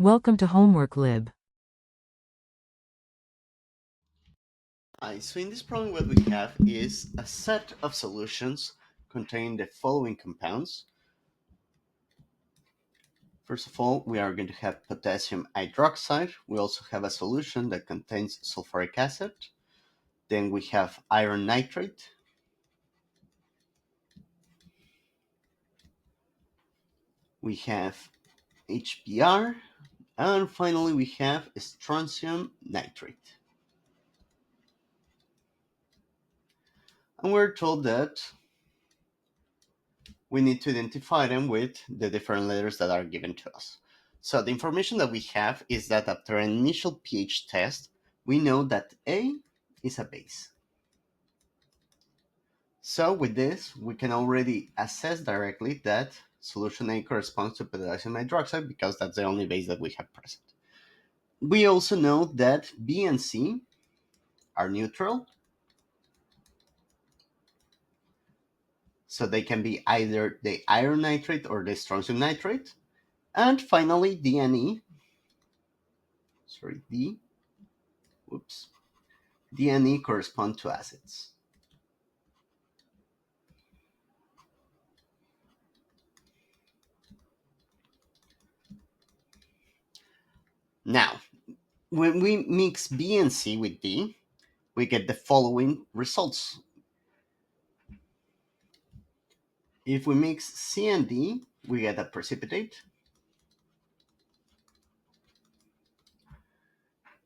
Welcome to Homework Lib. So in this problem what we have is a set of solutions containing the following compounds. First of all, we are going to have potassium hydroxide. We also have a solution that contains sulfuric acid. Then we have iron nitrate. We have HBr. And finally, we have strontium nitrate. And we're told that we need to identify them with the different letters that are given to us. So the information that we have is that after an initial pH test, we know that A is a base. So with this, we can already assess directly that solution A corresponds to potassium hydroxide because that's the only base that we have present. We also know that B and C are neutral, so they can be either the iron nitrate or the strontium nitrate. And finally, D and E, sorry, D, whoops, D and E correspond to acids. Now, when we mix B and C with D, we get the following results. If we mix C and D, we get a precipitate.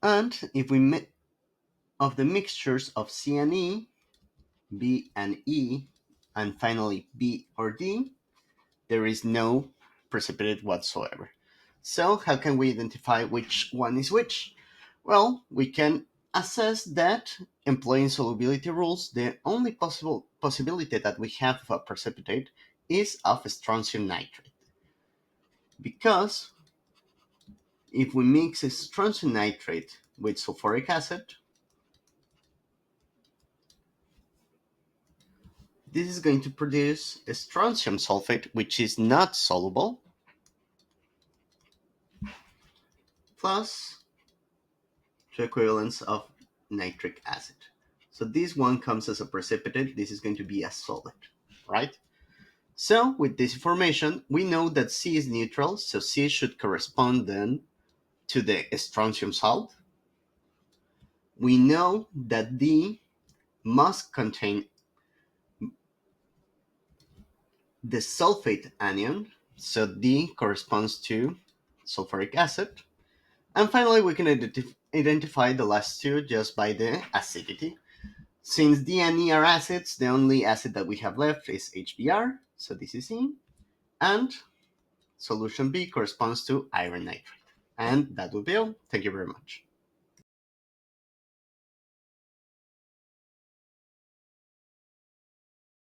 And if we of the mixtures of C and E, B and E, and finally B or D, there is no precipitate whatsoever. So how can we identify which one is which? Well, we can assess that employing solubility rules, the only possibility that we have of a precipitate is of strontium nitrate. Because if we mix strontium nitrate with sulfuric acid, this is going to produce a strontium sulfate, which is not soluble, plus two equivalents of nitric acid. So this one comes as a precipitate, this is going to be a solid, right? So with this information, we know that C is neutral, so C should correspond then to the strontium salt. We know that D must contain the sulfate anion, so D corresponds to sulfuric acid. And finally, we can identify the last two just by the acidity. Since D and E are acids, the only acid that we have left is HBr, so this is E, and solution B corresponds to iron nitrate. And that will be all. Thank you very much.